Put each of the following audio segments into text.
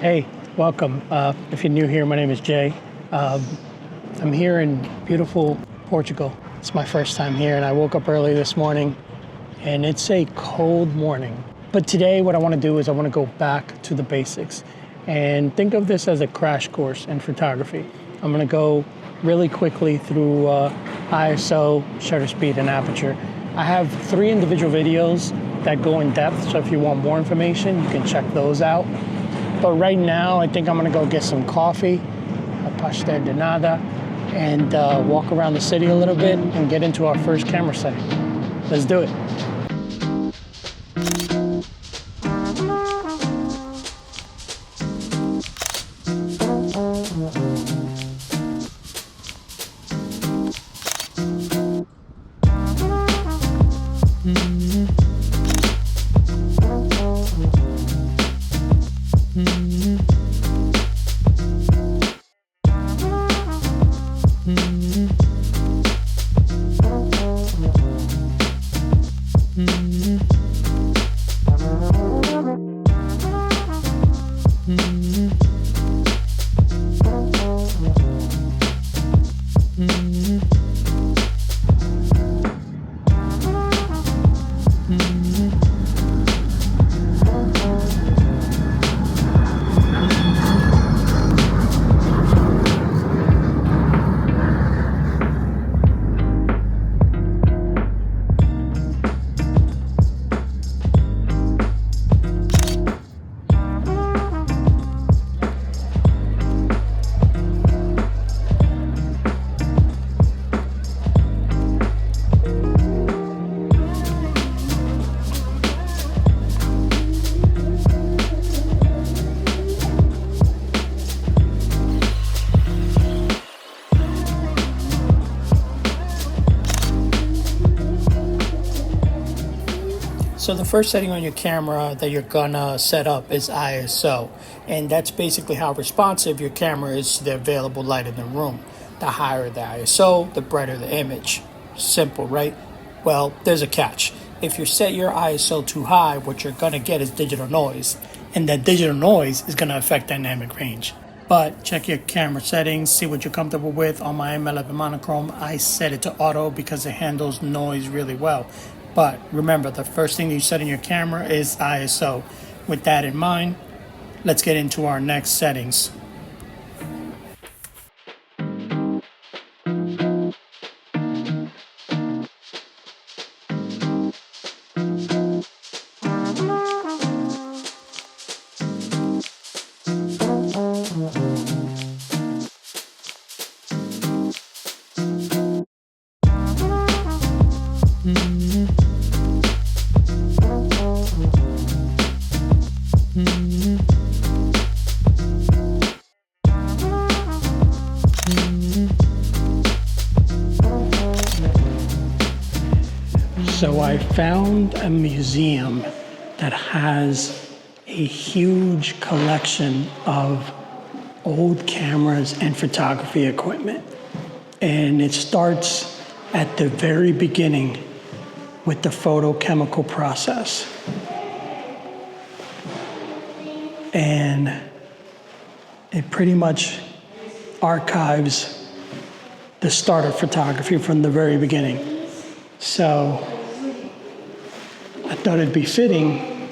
Hey, welcome. If you're new here, my name is Jay. I'm here in beautiful Portugal. It's my first time here, and I woke up early this morning, and it's a cold morning. But today, what I want to do is I want to go back to the basics, and think of this as a crash course in photography. I'm going to go really quickly through ISO, shutter speed, and aperture. I have 3 individual videos that go in depth, so if you want more information, you can check those out. But right now, I think I'm gonna go get some coffee, a pastel de nada, and walk around the city a little bit and get into our first camera setting. Let's do it. So the first setting on your camera that you're gonna set up is ISO, and that's basically how responsive your camera is to the available light in the room. The higher the ISO, the brighter the image. Simple, right? Well, there's a catch. If you set your ISO too high, what you're gonna get is digital noise, and that digital noise is gonna affect dynamic range. But check your camera settings, see what you're comfortable with. On my M11 monochrome, I set it to auto because it handles noise really well. But remember, the first thing you set in your camera is ISO. With that in mind, let's get into our next settings. So I found a museum that has a huge collection of old cameras and photography equipment. And it starts at the very beginning with the photochemical process. And it pretty much archives the start of photography from the very beginning. So I thought it'd be fitting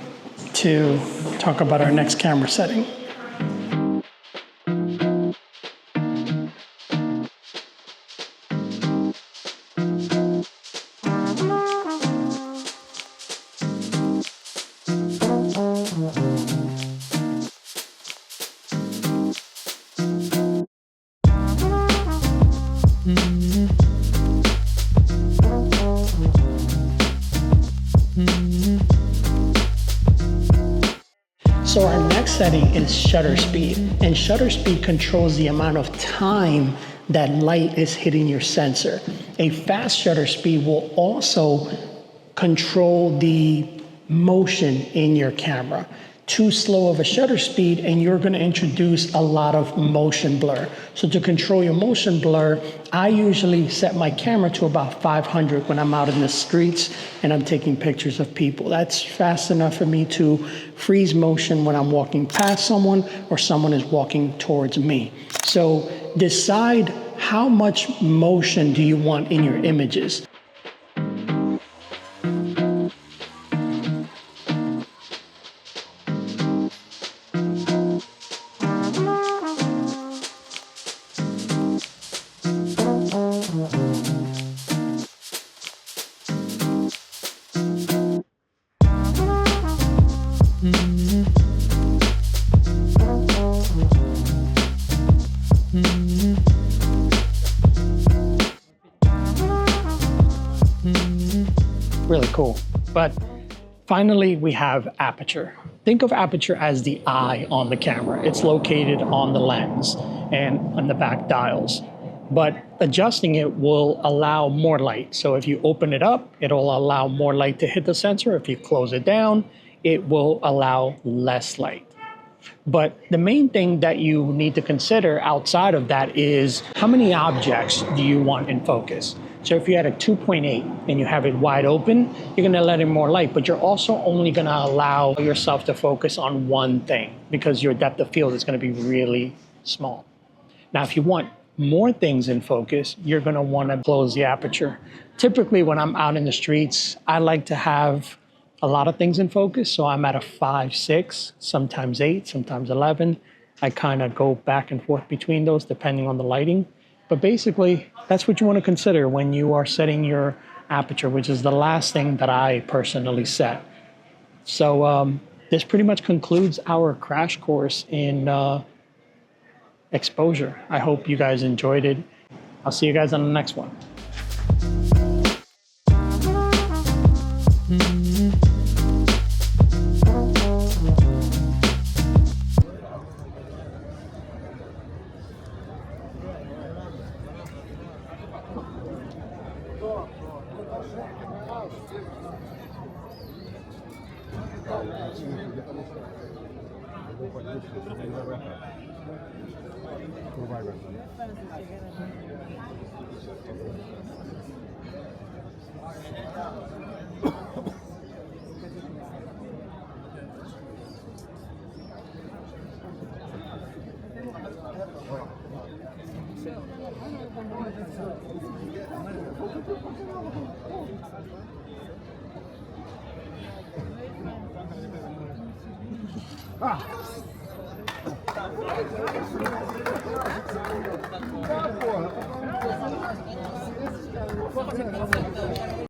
to talk about our next camera setting. So our next setting is shutter speed, and shutter speed controls the amount of time that light is hitting your sensor. A fast shutter speed will also control the motion in your camera. too slow of a shutter speed, and you're going to introduce a lot of motion blur. So to control your motion blur, I usually set my camera to about 500 when I'm out in the streets and I'm taking pictures of people. That's fast enough for me to freeze motion when I'm walking past someone or someone is walking towards me. So decide how much motion do you want in your images. Really cool. But finally, we have Aperture. Think of Aperture as the eye on the camera. It's located on the lens and on the back dials. But adjusting it will allow more light. So if you open it up, it'll allow more light to hit the sensor. If you close it down, it will allow less light. But the main thing that you need to consider outside of that is how many objects do you want in focus? So if you had a 2.8 and you have it wide open, you're going to let in more light, but you're also only going to allow yourself to focus on one thing because your depth of field is going to be really small. Now, if you want more things in focus, you're going to want to close the aperture. Typically, when I'm out in the streets, I like to have a lot of things in focus. So I'm at a 5, 6, sometimes 8, sometimes 11. I kind of go back and forth between those depending on the lighting. But basically, that's what you want to consider when you are setting your aperture, which is the last thing that I personally set. So this pretty much concludes our crash course in exposure. I hope you guys enjoyed it. I'll see you guys on the next one.